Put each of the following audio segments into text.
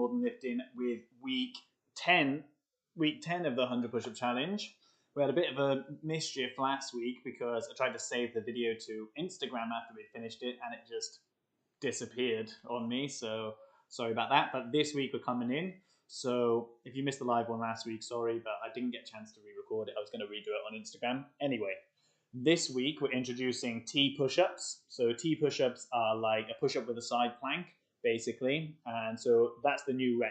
more than lifting with week 10 of the 100 push-up challenge. We had a bit of a mischief last week because I tried to save the video to Instagram after we'd finished it and it just disappeared on me, so sorry about that. But this week we're coming in, so if you missed the live one last week, sorry, but I didn't get a chance to re-record it. I was going to redo it on Instagram. Anyway, this week we're introducing T push-ups. So T push-ups are like a push-up with a side plank, basically, and so that's the new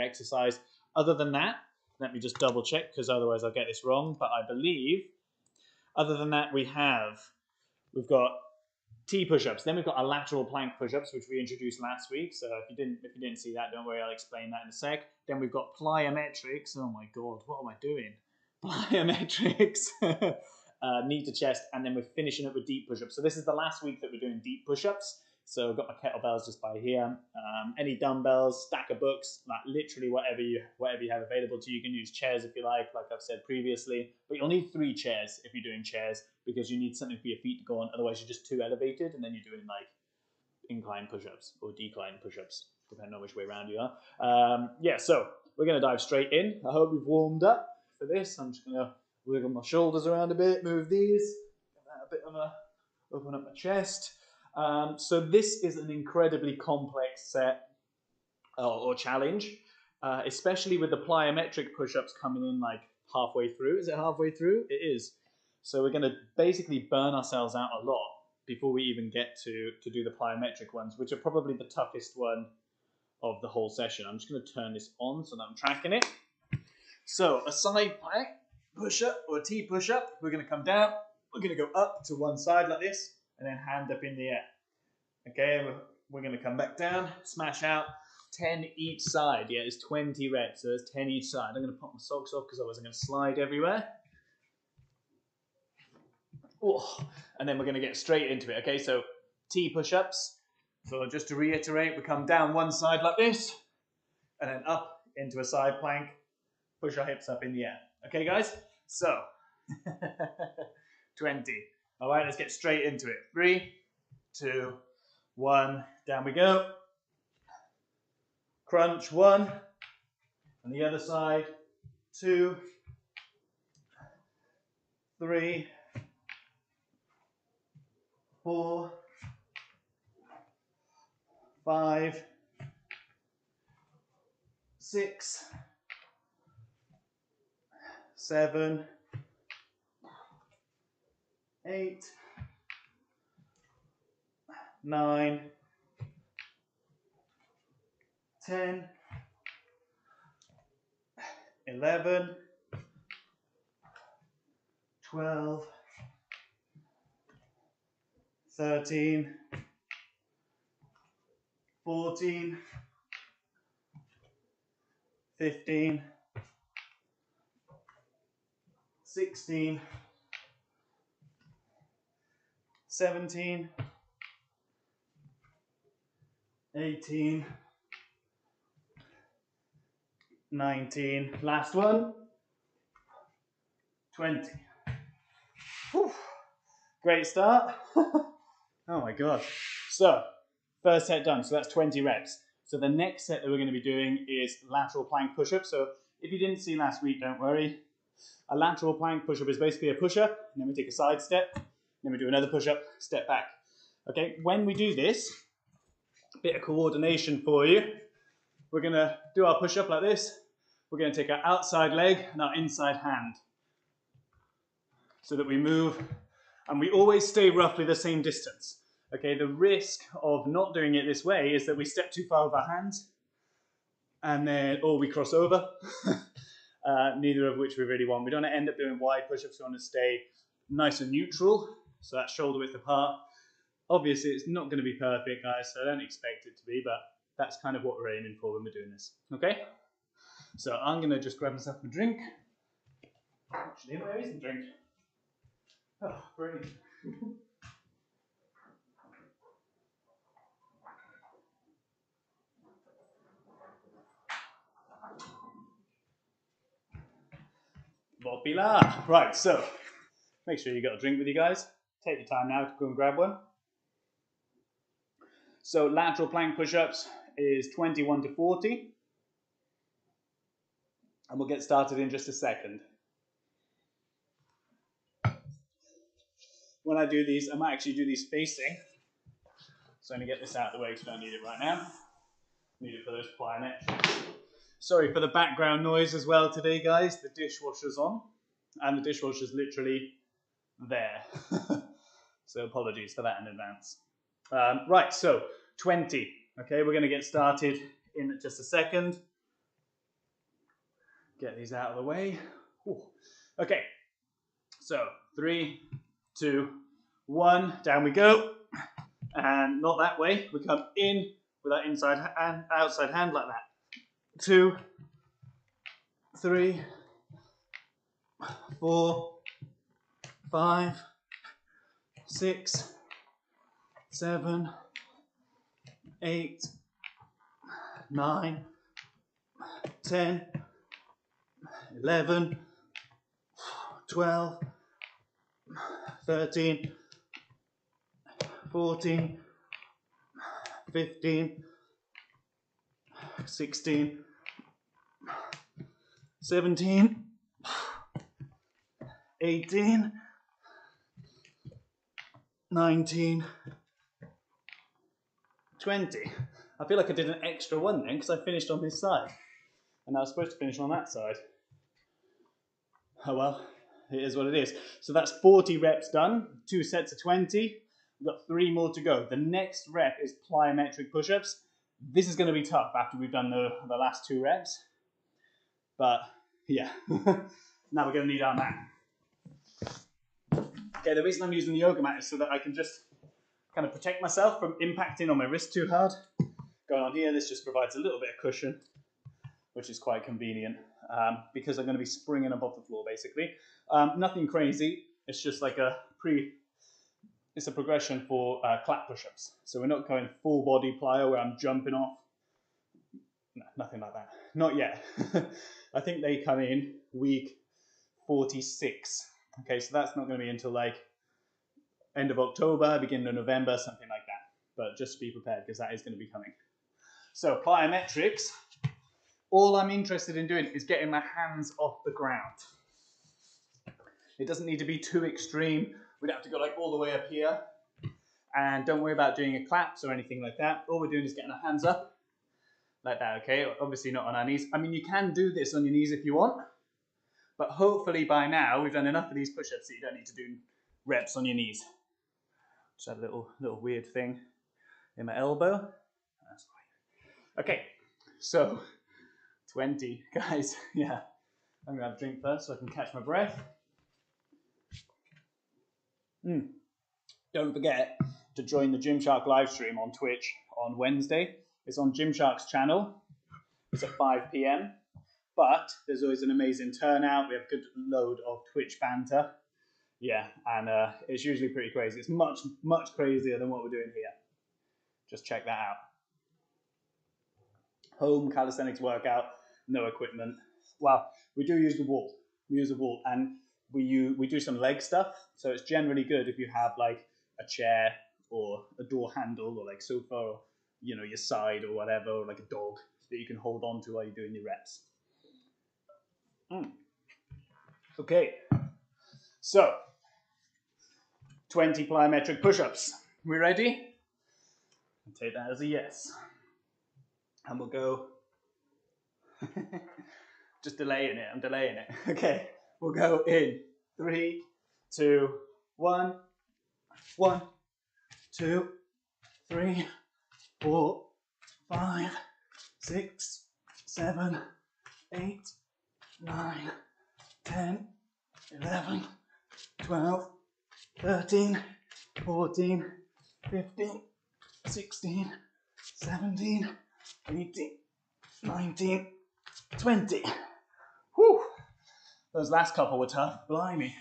exercise. Other than that, let me just double check because otherwise I'll get this wrong, but I believe other than that we've got T push-ups, then we've got our lateral plank push-ups, which we introduced last week. So if you didn't see that, don't worry, I'll explain that in a sec. Then we've got plyometrics. Oh my god, what am I doing? Plyometrics, knee to chest, and then we're finishing up with deep push-ups. So this is the last week that we're doing deep push-ups. So I've got my kettlebells just by here. Any dumbbells, stack of books, like literally whatever you have available to you. You can use chairs if you like I've said previously. But you'll need 3 chairs if you're doing chairs because you need something for your feet to go on. Otherwise, you're just too elevated, and then you're doing like incline push-ups or decline push-ups, depending on which way around you are. Yeah, so we're going to dive straight in. I hope you've warmed up for this. I'm just going to wiggle my shoulders around a bit, move these, give that a bit of a open up my chest. So this is an incredibly complex set or challenge, especially with the plyometric push-ups coming in like halfway through. Is it halfway through? It is. So we're going to basically burn ourselves out a lot before we even get to do the plyometric ones, which are probably the toughest one of the whole session. I'm just going to turn this on so that I'm tracking it. So a side plank push-up or a T push-up, we're going to come down, we're going to go up to one side like this, and then hand up in the air. Okay, we're going to come back down, smash out 10 each side. Yeah, it's 20 reps, so it's 10 each side. I'm going to pop my socks off because otherwise I'm going to slide everywhere. Oh, and then we're going to get straight into it. Okay, so T push-ups. So just to reiterate, we come down one side like this, and then up into a side plank, push our hips up in the air. Okay, guys? So, 20. All right, let's get straight into it. 3, 2, 1, down we go. Crunch 1, and the other side, 2, 3, 4, 5, 6, 7, 8, 9, 10, 11, 12, 13, 14, 15, 16, 17, 18, 19, last one, 20. Whew. Great start. Oh my god. So, first set done, so that's 20 reps. So the next set that we're going to be doing is lateral plank push-up. So if you didn't see last week, don't worry. A lateral plank push-up is basically a push-up, and then we take a side step, then we do another push-up, step back. Okay, when we do this, a bit of coordination for you. We're going to do our push-up like this. We're going to take our outside leg and our inside hand so that we move, and we always stay roughly the same distance. Okay, the risk of not doing it this way is that we step too far with our hands, and then, or we cross over, neither of which we really want. We don't want to end up doing wide push-ups. We want to stay nice and neutral, so that's shoulder width apart. Obviously, it's not going to be perfect, guys, so I don't expect it to be, but that's kind of what we're aiming for when we're doing this, okay? So I'm going to just grab myself a drink. Actually, where is the drink? Oh, brilliant. Popular. Right, so make sure you got a drink with you guys. Take your time now to go and grab one. So lateral plank push-ups is 21 to 40. And we'll get started in just a second. When I do these, I might actually do these facing. So I'm going to get this out of the way because I don't need it right now. Need it for those plyometrics. Sorry for the background noise as well today, guys. The dishwasher's on. And the dishwasher's literally there. So apologies for that in advance. Right, so 20. Okay, we're going to get started in just a second. Get these out of the way. Ooh. Okay, so 3, 2, 1, down we go. And not that way. We come in with our inside and outside hand like that. 2, 3, 4, 5, 6, 7, 8, 9, 10, 11, 12, 13, 14, 15, 16, 17, 18, 19, 20. I feel like I did an extra one then because I finished on this side. And I was supposed to finish on that side. Oh well, it is what it is. So that's 40 reps done, 2 sets of 20. We've got 3 more to go. The next rep is plyometric push-ups. This is going to be tough after we've done the last 2 reps. But yeah, now we're going to need our mat. Okay, the reason I'm using the yoga mat is so that I can just kind of protect myself from impacting on my wrist too hard. Going on here, this just provides a little bit of cushion, which is quite convenient because I'm going to be springing above the floor basically. Nothing crazy, it's just like it's a progression for clap push-ups. So we're not going full body plyo where I'm jumping off. No, nothing like that. Not yet. I think they come in week 46. Okay, so that's not going to be until like end of October, beginning of November, something like that. But just be prepared because that is going to be coming. So plyometrics, all I'm interested in doing is getting my hands off the ground. It doesn't need to be too extreme. We'd have to go like all the way up here. And don't worry about doing a claps or anything like that. All we're doing is getting our hands up like that, okay? Obviously not on our knees. I mean, you can do this on your knees if you want. But hopefully by now, we've done enough of these push-ups that you don't need to do reps on your knees. Just had a little weird thing in my elbow. That's fine. Okay, so 20, guys. Yeah, I'm gonna have a drink first so I can catch my breath. Don't forget to join the Gymshark live stream on Twitch on Wednesday. It's on Gymshark's channel. It's at 5 p.m. But there's always an amazing turnout. We have a good load of Twitch banter. Yeah, and it's usually pretty crazy. It's much, much crazier than what we're doing here. Just check that out. Home calisthenics workout, no equipment. Well, we do use the wall. We use the wall, and we do some leg stuff. So it's generally good if you have like a chair or a door handle or like sofa or your side or whatever, or like a dog that you can hold on to while you're doing your reps. Okay, so 20 plyometric push-ups. We ready? I'll take that as a yes. And we'll go. Just delaying it. I'm delaying it. Okay, we'll go in 3, 2, 1. 1, 2, 3, 4, 5, 6, 7, 8, 9, 10, 11, 12, 13, 14, 15, 16, 17, 18, 19, 20. Whew. Those last couple were tough. Blimey.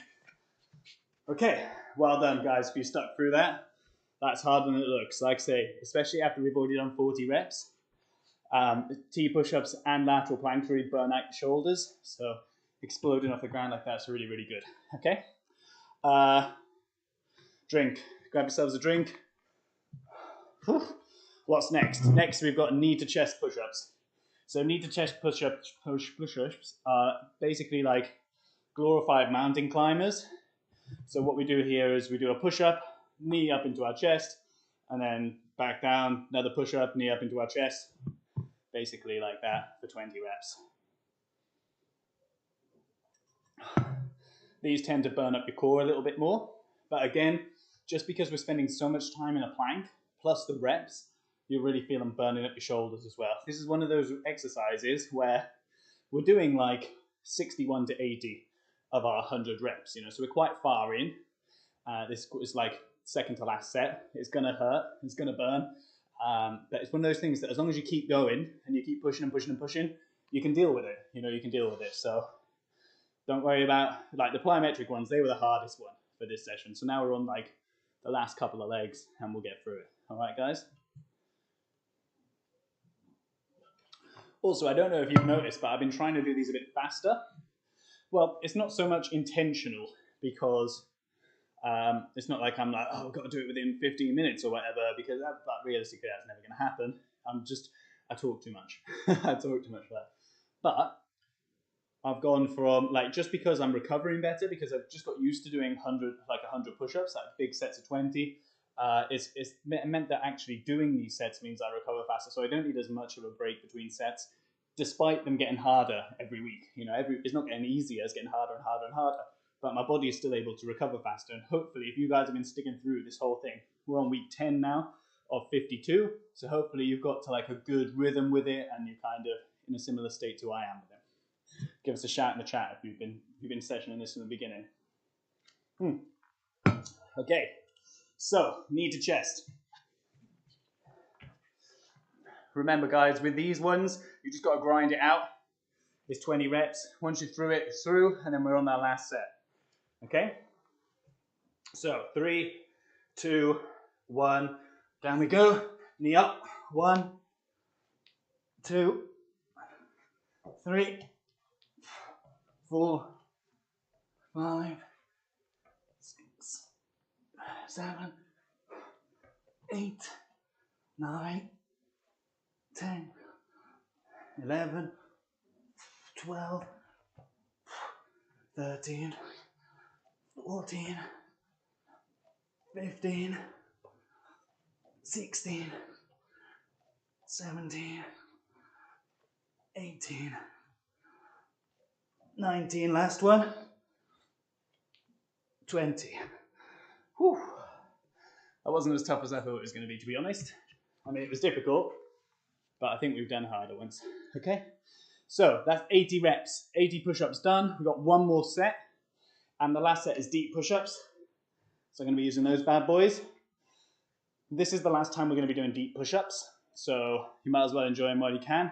Okay, well done, guys, if you stuck through that. That's harder than it looks. Like I say, especially after we've already done 40 reps. T push-ups and lateral planks really burn out your shoulders. So exploding off the ground like that's really, really good. Okay? Drink. Grab yourselves a drink. Whew. What's next? Next, we've got knee to chest push-ups. So knee to chest push-ups are basically like glorified mountain climbers. So what we do here is we do a push-up, knee up into our chest, and then back down, another push-up, knee up into our chest. Basically like that for 20 reps. These tend to burn up your core a little bit more. But again, just because we're spending so much time in a plank, plus the reps, you really feel them burning up your shoulders as well. This is one of those exercises where we're doing like 61 to 80 of our 100 reps, you know, so we're quite far in. This is like second to last set. It's gonna hurt, it's gonna burn, but it's one of those things that as long as you keep going and you keep pushing and pushing and pushing, you can deal with it, you know, you can deal with it. So don't worry about, like the plyometric ones, they were the hardest one for this session. So now we're on like the last couple of legs and we'll get through it. All right, guys? Also, I don't know if you've noticed, but I've been trying to do these a bit faster. Well, it's not so much intentional because it's not like I'm like, oh, I've got to do it within 15 minutes or whatever, because that realistically, that's never going to happen. I talk too much. I talk too much for that. But I've gone from, like, just because I'm recovering better, because I've just got used to doing 100 push-ups, like big sets of 20, it's meant that actually doing these sets means I recover faster, so I don't need as much of a break between sets, despite them getting harder every week. You know, it's not getting easier, it's getting harder and harder and harder, but my body is still able to recover faster. And hopefully, if you guys have been sticking through this whole thing, we're on week 10 now of 52, so hopefully you've got to like a good rhythm with it, and you're kind of in a similar state to I am with it. Give us a shout in the chat if you've been sessioning this from the beginning. Okay, so knee to chest. Remember, guys, with these ones, you just got to grind it out. It's 20 reps. Once you're through it, it's through, and then we're on that last set. Okay? So 3, 2, 1. Down we go. Knee up. 1, 2, 3, 4, 5, 6, 7, 8, 9, 10, 11, 12, 13, 14, 15, 16, 17, 18, 19, last one, 20. Whew. That wasn't as tough as I thought it was going to be, to be honest. I mean, it was difficult, but I think we've done harder ones. Okay? So that's 80 reps, 80 push-ups done. We've got one more set, and the last set is deep push-ups. So I'm going to be using those bad boys. This is the last time we're going to be doing deep push-ups, so you might as well enjoy them while you can.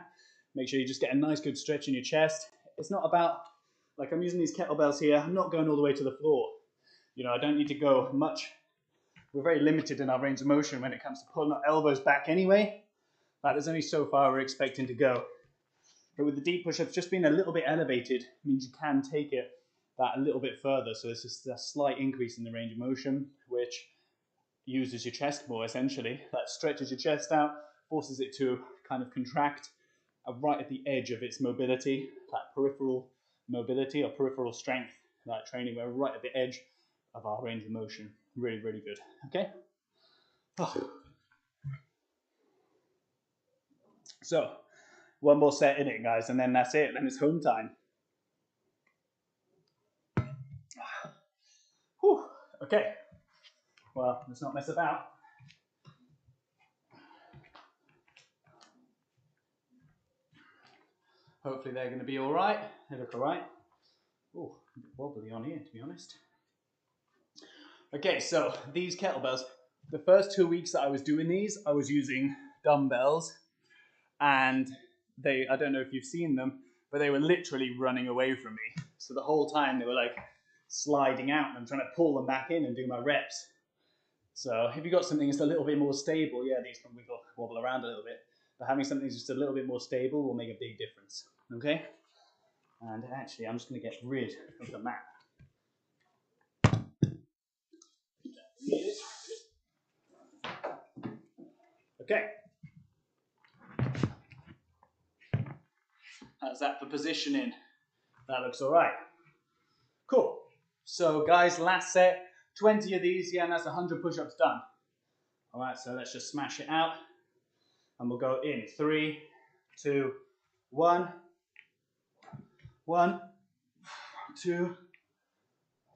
Make sure you just get a nice good stretch in your chest. It's not about, like I'm using these kettlebells here, I'm not going all the way to the floor. You know, I don't need to go much. We're very limited in our range of motion when it comes to pulling our elbows back anyway. Like there's only so far we're expecting to go. But with the deep push-ups, just being a little bit elevated means you can take it that a little bit further. So it's just a slight increase in the range of motion, which uses your chest more essentially. That stretches your chest out, forces it to kind of contract right at the edge of its mobility, that peripheral mobility or peripheral strength, that training. We're right at the edge of our range of motion. Really, really good. Okay? Oh. So, one more set in it, guys, and then that's it. Then it's home time. Whew. Okay. Well, let's not mess about. Hopefully they're going to be all right. They look all right. Oh, a bit wobbly on here, to be honest. Okay, so these kettlebells, the first 2 weeks that I was doing these, I was using dumbbells, and I don't know if you've seen them, but they were literally running away from me. So the whole time they were like sliding out, and I'm trying to pull them back in and do my reps. So if you've got something that's a little bit more stable, yeah, these can wobble around a little bit, but having something that's just a little bit more stable will make a big difference, okay? And actually, I'm just going to get rid of the mat. Okay, How's that for positioning? That looks all right. Cool. So guys, last set, 20 of these, yeah, and that's 100 push-ups done. All right, so let's just smash it out. And we'll go in 3, 2, 1. 1, 2,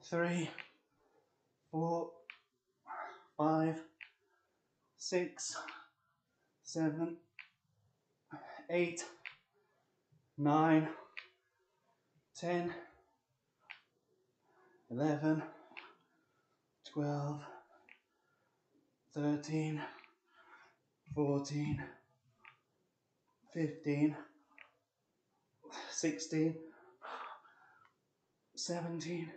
3, 4, 5, 6, 7, 8, 9, 10, 11, 12, 13, 14, 15, 16, 17,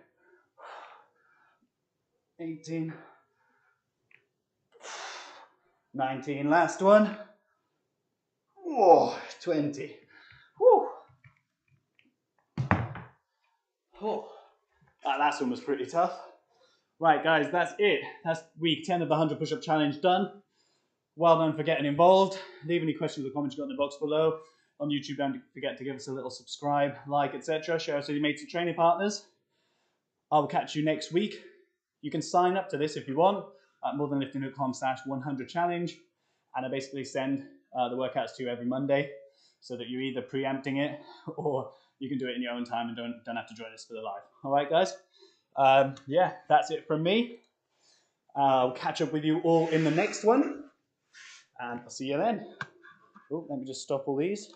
18, 19, last one. Whoa, 20. Whew. Oh, that last one was pretty tough. Right, guys, that's it. That's week 10 of the 100 push-up challenge done. Well done for getting involved. Leave any questions or comments you got in the box below. On YouTube, don't forget to give us a little subscribe, like, etc. Share us with your mates and training partners. I'll catch you next week. You can sign up to this if you want at morethanlifting.com/100challenge, and I basically send the workouts to you every Monday so that you're either preempting it or you can do it in your own time and don't have to join us for the live. All right, guys? Yeah, that's it from me. I'll catch up with you all in the next one, and I'll see you then. Oh, let me just stop all these.